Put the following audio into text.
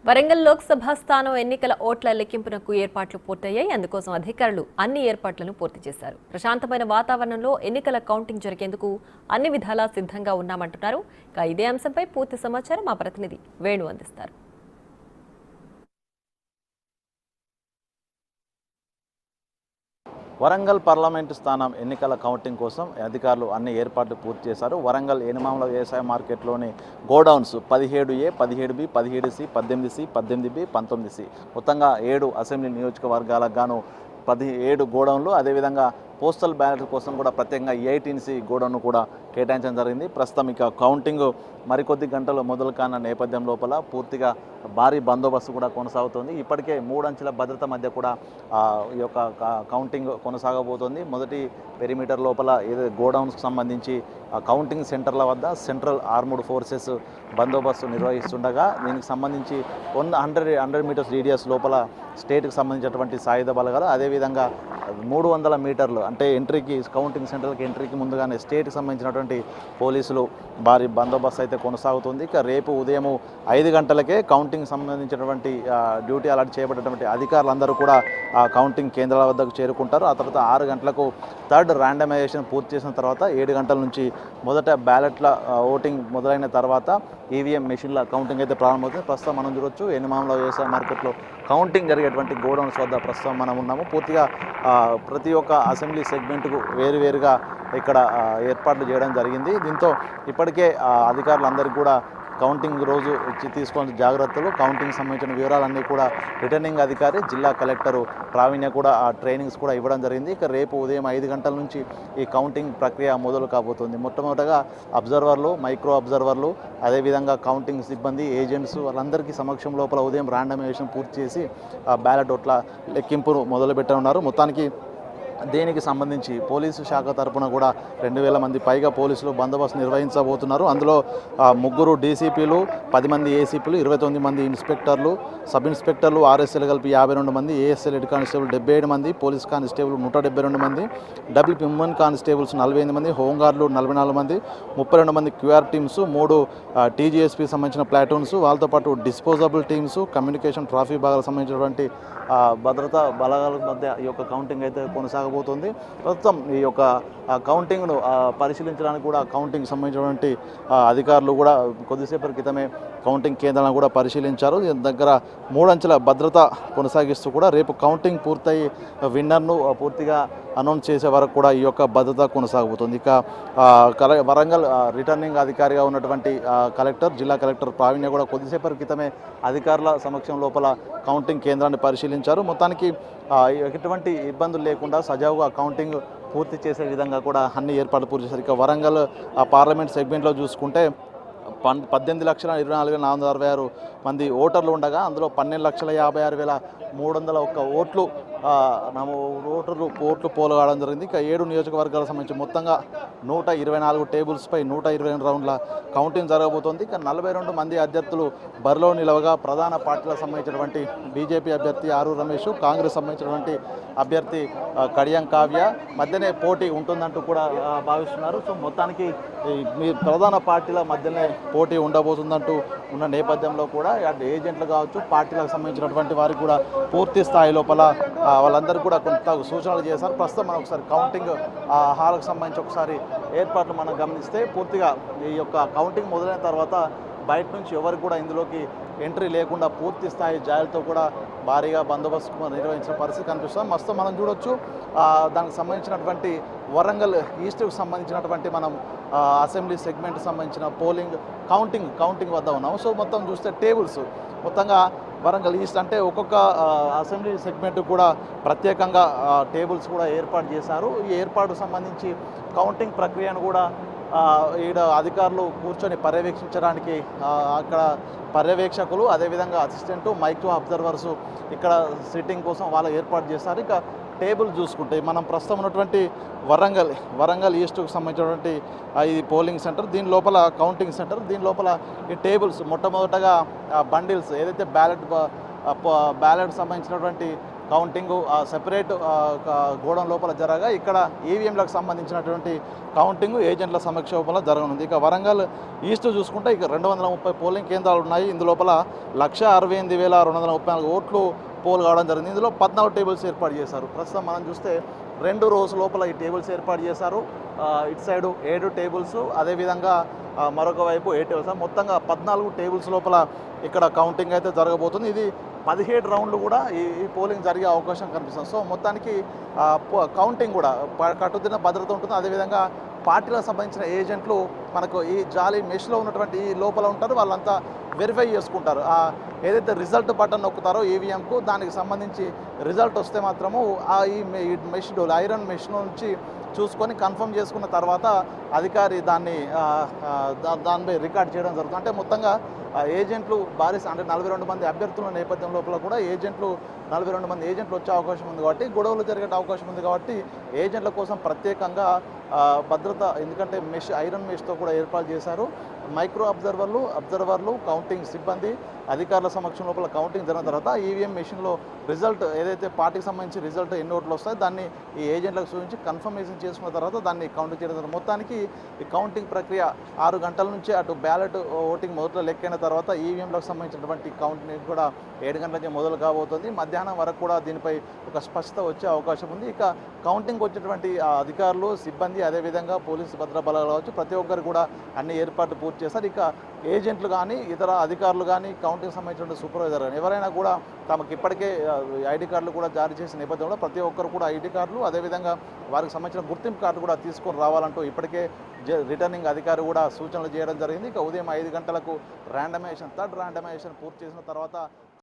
వరంగల్ లోక్సభ స్థానం ఎన్నికల ఓట్ల లెక్కింపునకు ఏర్పాట్లు పూర్తయ్యాయి. అందుకోసం అధికారులు అన్ని ఏర్పాట్లను పూర్తి చేశారు. ప్రశాంతమైన వాతావరణంలో ఎన్నికల కౌంటింగ్ జరిగేందుకు అన్ని విధాలా సిద్ధంగా ఉన్నామంటున్నారు. ఇదే అంశంపై పూర్తి సమాచారం మా ప్రతినిధి వేణు అందిస్తారు. వరంగల్ పార్లమెంటు స్థానం ఎన్నికల కౌంటింగ్ కోసం అధికారులు అన్ని ఏర్పాట్లు పూర్తి చేశారు. వరంగల్ ఎనిమాముల వ్యవసాయ మార్కెట్లోని godowns 17A, 17B, 17C, 18C, 18B, 19C మొత్తంగా 7 అసెంబ్లీ నియోజకవర్గాలకు గాను 17 గోడౌన్లు, అదేవిధంగా పోస్టల్ బ్యాలెట్ కోసం కూడా ప్రత్యేకంగా 18C గోడౌన్ను కూడా కేటాయించడం జరిగింది. ప్రస్తుతం ఇక కౌంటింగ్ మరికొద్ది గంటలు మొదలు కాన్న నేపథ్యం లోపల పూర్తిగా భారీ బందోబస్తు కూడా కొనసాగుతుంది. ఇప్పటికే 3 అంచెల భద్రత మధ్య కూడా ఈ యొక్క కౌంటింగ్ కొనసాగబోతోంది. మొదటి పెరిమీటర్ లోపల ఏదైతే గోడౌన్స్కి సంబంధించి కౌంటింగ్ సెంటర్ల వద్ద సెంట్రల్ ఆర్మ్డ్ ఫోర్సెస్ బందోబస్తు నిర్వహిస్తుండగా దీనికి సంబంధించి 100 మీటర్స్ రేడియస్ లోపల స్టేట్కి సంబంధించినటువంటి సాయుధ బలగాలు, అదేవిధంగా 300 మీటర్లు అంటే ఎంట్రీకి కౌంటింగ్ సెంటర్కి ఎంట్రీకి ముందుగానే స్టేట్కి సంబంధించినటువంటి పోలీసులు భారీ బందోబస్తు అయితే కొనసాగుతుంది. ఇక రేపు ఉదయం 5 గంటలకే కౌంటింగ్ సంబంధించినటువంటి డ్యూటీ అలాట్ చేయబడినటువంటి అధికారులందరూ కూడా కౌంటింగ్ కేంద్రాల వద్దకు చేరుకుంటారు. ఆ తర్వాత 6 గంటలకు థర్డ్ ర్యాండమైజేషన్ పూర్తి చేసిన తర్వాత 7 గంటల నుంచి మొదట బ్యాలెట్ల ఓటింగ్ మొదలైన తర్వాత ఈవీఎం మెషిన్ల కౌంటింగ్ అయితే ప్రారంభమవుతుంది. ప్రస్తుతం మనం చూడొచ్చు ఎనిమాముల వ్యవసాయ మార్కెట్లో కౌంటింగ్ జరిగేటువంటి గోడౌన్స్ వద్ద ప్రస్తుతం మనం ఉన్నాము. పూర్తిగా ప్రతి ఒక్క అసెంబ్లీ సెగ్మెంట్కు వేరువేరుగా ఇక్కడ ఏర్పాట్లు చేయడం జరిగింది. దీంతో ఇప్పటికే అధికారులందరికీ కూడా కౌంటింగ్ రోజు తీసుకోవాల్సిన జాగ్రత్తలు, కౌంటింగ్ సంబంధించిన వివరాలన్నీ కూడా రిటర్నింగ్ అధికారి జిల్లా కలెక్టరు ప్రావీణ్య కూడా ట్రైనింగ్స్ కూడా ఇవ్వడం జరిగింది. ఇక రేపు ఉదయం 5 గంటల నుంచి ఈ కౌంటింగ్ ప్రక్రియ మొదలు కాబోతుంది. మొట్టమొదటగా అబ్జర్వర్లు, మైక్రో అబ్జర్వర్లు, అదేవిధంగా కౌంటింగ్ సిబ్బంది, ఏజెంట్స్ వాళ్ళందరికీ సమక్షం లోపల ఉదయం ర్యాండమైజేషన్ పూర్తి చేసి బ్యాలెట్ ఓట్ల లెక్కింపును మొదలుపెట్టనున్నారు. మొత్తానికి దీనికి సంబంధించి పోలీసు శాఖ తరపున కూడా 2000 మంది పైగా పోలీసులు బందోబస్తు నిర్వహించబోతున్నారు. అందులో 3 డీసీపీలు, 10 మంది ఏసీపీలు, 29 మంది ఇన్స్పెక్టర్లు, సబ్ ఇన్స్పెక్టర్లు, ఆర్ఎస్ఎల్ కలిపి 52 మంది, ఏఎస్ఎల్ హెడ్ కానిస్టేబుల్ 77 మంది, పోలీస్ కానిస్టేబుల్ 172 మంది, డబుల్ ఉమెన్ కానిస్టేబుల్స్ 48 మంది, హోంగార్డులు 44 మంది, 32 మంది క్యూఆర్ టీమ్స్, 3 టీజీఎస్పీకి సంబంధించిన ప్లాటూన్స్, వాళ్ళతో పాటు డిస్పోజబుల్ టీమ్స్, కమ్యూనికేషన్ ట్రాఫిక్ భాగాలకు సంబంధించినటువంటి భద్రతా బలగాల మధ్య ఈ యొక్క కౌంటింగ్ అయితే కొనసాగబోతుంది. ప్రస్తుతం ఈ యొక్క కౌంటింగ్ను పరిశీలించడానికి కూడా కౌంటింగ్ సంబంధించినటువంటి అధికారులు కూడా కొద్దిసేపటి క్రితమే కౌంటింగ్ కేంద్రాలను కూడా పరిశీలించారు. దగ్గర 3 అంచెల భద్రత కొనసాగిస్తూ కూడా రేపు కౌంటింగ్ పూర్తయి విన్నర్ను పూర్తిగా అనౌన్స్ చేసే వరకు కూడా ఈ యొక్క భద్రత కొనసాగబోతుంది. ఇక వరంగల్ రిటర్నింగ్ అధికారిగా ఉన్నటువంటి కలెక్టర్, జిల్లా కలెక్టర్ ప్రావీణ్య కూడా కొద్దిసేపటి క్రితమే అధికారుల సమక్షం లోపల కౌంటింగ్ కేంద్రాన్ని పరిశీలించారు. మొత్తానికి ఎటువంటి ఇబ్బందులు లేకుండా సజావుగా కౌంటింగ్ పూర్తి చేసే విధంగా కూడా అన్ని ఏర్పాట్లు పూర్తి చేశారు. ఇక వరంగల్ పార్లమెంట్ సెగ్మెంట్లో చూసుకుంటే 18,24,466 మంది ఓటర్లు ఉండగా అందులో 12,56,301 ఓట్లు ఓట్లు పోలవడం జరిగింది. ఇక 7 నియోజకవర్గాలకు సంబంధించి మొత్తంగా 124 టేబుల్స్పై 122 రౌండ్ల కౌంటింగ్ జరగబోతోంది. ఇక 42 మంది అభ్యర్థులు బరిలో నిలవగా ప్రధాన పార్టీలకు సంబంధించినటువంటి బీజేపీ అభ్యర్థి ఆరు రమేష్, కాంగ్రెస్ సంబంధించినటువంటి అభ్యర్థి కడియం కావ్య మధ్యనే పోటీ ఉంటుందంటూ కూడా భావిస్తున్నారు. సో మొత్తానికి మీ ప్రధాన పార్టీల మధ్యనే పోటీ ఉండబోతుందంటూ ఉన్న నేపథ్యంలో కూడా ఏజెంట్లు కావచ్చు, పార్టీలకు సంబంధించినటువంటి వారికి కూడా పూర్తి స్థాయి లోపల వాళ్ళందరూ కూడా కొంత సూచనలు చేశారు. ప్రస్తుతం మనం ఒకసారి కౌంటింగ్ హాల్కి సంబంధించి ఒకసారి ఏర్పాట్లు మనం గమనిస్తే పూర్తిగా ఈ యొక్క కౌంటింగ్ మొదలైన తర్వాత బయట నుంచి ఎవరికి కూడా ఇందులోకి ఎంట్రీ లేకుండా పూర్తి స్థాయి జాయిలతో కూడా భారీగా బందోబస్తు నిర్వహించిన పరిస్థితి కనిపిస్తుంది. మస్తు మనం చూడొచ్చు దానికి సంబంధించినటువంటి వరంగల్ ఈస్ట్కి సంబంధించినటువంటి మనం అసెంబ్లీ సెగ్మెంట్కి సంబంధించిన పోలింగ్ కౌంటింగ్ వద్ద ఉన్నాము. సో మొత్తం చూస్తే టేబుల్స్ మొత్తంగా వరంగల్ ఈస్ట్ అంటే ఒక్కొక్క అసెంబ్లీ సెగ్మెంట్ కూడా ప్రత్యేకంగా టేబుల్స్ కూడా ఏర్పాటు చేశారు. ఈ ఏర్పాటుకు సంబంధించి కౌంటింగ్ ప్రక్రియను కూడా ఈడ అధికారులు కూర్చొని పర్యవేక్షించడానికి అక్కడ పర్యవేక్షకులు, అదేవిధంగా అసిస్టెంటు, మైక్రో అబ్జర్వర్సు ఇక్కడ సిట్టింగ్ కోసం వాళ్ళు ఏర్పాటు చేశారు. ఇక టేబుల్ చూసుకుంటే మనం ప్రస్తుతం ఉన్నటువంటి వరంగల్ ఈస్ట్కు సంబంధించినటువంటి ఈ పోలింగ్ సెంటర్, దీని లోపల కౌంటింగ్ సెంటర్, దీని లోపల ఈ టేబుల్స్ మొట్టమొదటగా బండిల్స్ ఏదైతే బ్యాలెట్ సంబంధించినటువంటి కౌంటింగ్ సెపరేట్ గోడౌన్ లోపల జరగా ఇక్కడ ఈవీఎంలకు సంబంధించినటువంటి కౌంటింగ్ ఏజెంట్ల సమక్ష లోపల జరగనుంది. ఇక వరంగల్ ఈస్ట్ చూసుకుంటే ఇక 230 పోలింగ్ కేంద్రాలు ఉన్నాయి. ఇందులోపల 168,234 ఓట్లు పోల్ కావడం జరిగింది. ఇందులో 14 టేబుల్స్ ఏర్పాటు చేశారు. ప్రస్తుతం మనం చూస్తే 2 రోజు లోపల ఈ టేబుల్స్ ఏర్పాటు చేశారు. ఇటు సైడు 7 టేబుల్స్, అదేవిధంగా మరొక వైపు 8 టేబుల్స్, మొత్తంగా 14 టేబుల్స్ లోపల ఇక్కడ కౌంటింగ్ అయితే జరగబోతుంది. ఇది 17 రౌండ్లు కూడా ఈ పోలింగ్ జరిగే అవకాశం కనిపిస్తుంది. సో మొత్తానికి కౌంటింగ్ కూడా కట్టుదిన భద్రత ఉంటుంది. అదేవిధంగా పార్టీలకు సంబంధించిన ఏజెంట్లు మనకు ఈ జాలీ మెష్లో ఉన్నటువంటి ఈ లోపల ఉంటారు, వాళ్ళంతా వెరిఫై చేసుకుంటారు. ఏదైతే రిజల్ట్ బటన్ నొక్కుతారో ఈవీఎంకు, దానికి సంబంధించి రిజల్ట్ వస్తే మాత్రము ఈ మెష్ ఐరన్ మెష్ నుంచి చూసుకొని కన్ఫర్మ్ చేసుకున్న తర్వాత అధికారి దానిపై రికార్డ్ చేయడం జరుగుతుంది. అంటే మొత్తంగా ఏజెంట్లు అంటే 42 మంది అభ్యర్థుల నేపథ్యం లోపల కూడా 42 మంది ఏజెంట్లు వచ్చే అవకాశం ఉంది కాబట్టి, గొడవలు జరిగే అవకాశం ఉంది కాబట్టి ఏజెంట్ల కోసం ప్రత్యేకంగా భద్రత, ఎందుకంటే ఐరన్ మెష్తో కూడా ఏర్పాటు చేశారు. మైక్రో అబ్జర్వర్లు, కౌంటింగ్ సిబ్బంది, అధికారుల సమక్షం లోపల కౌంటింగ్ జరిగిన తర్వాత ఈవీఎం మెషిన్లో రిజల్ట్ ఏదైతే పార్టీకి సంబంధించి రిజల్ట్ ఎన్ని ఓట్లు వస్తాయో దాన్ని ఈ ఏజెంట్లకు చూపించి కన్ఫర్మేషన్ చేసుకున్న తర్వాత దాన్ని కౌంటింగ్ చేయడం జరుగుతుంది. మొత్తానికి ఈ కౌంటింగ్ ప్రక్రియ 6 గంటల నుంచి అటు బ్యాలెట్ ఓటింగ్ మొదట్లో లెక్కైన తర్వాత ఈవీఎంలకు సంబంధించినటువంటి కౌంటింగ్ కూడా 7 గంటల నుంచి మొదలు కాబోతుంది. మధ్యాహ్నం వరకు కూడా దీనిపై ఒక స్పష్టత వచ్చే అవకాశం ఉంది. ఇక కౌంటింగ్ వచ్చేటువంటి అధికారులు, సిబ్బంది, అదేవిధంగా పోలీసు భద్రతా బలాలు కావచ్చు, ప్రతి ఒక్కరు కూడా అన్ని ఏర్పాట్లు పూర్తి చేస్తారు. ఇక ఏజెంట్లు కానీ ఇతర అధికారులు కానీ కౌంటింగ్ సంబంధించిన సూపర్వైజర్ కానీ ఎవరైనా కూడా తమకు ఇప్పటికే ఐడి కార్డులు కూడా జారీ చేసిన నేపథ్యంలో ప్రతి ఒక్కరు కూడా ఐడి కార్డులు, అదేవిధంగా వారికి సంబంధించిన గుర్తింపు కార్డు కూడా తీసుకొని రావాలంటూ ఇప్పటికే రిటర్నింగ్ అధికారి కూడా సూచనలు చేయడం జరిగింది. ఇక ఉదయం 5 గంటలకు థర్డ్ ర్యాండమైజేషన్ పూర్తి చేసిన తర్వాత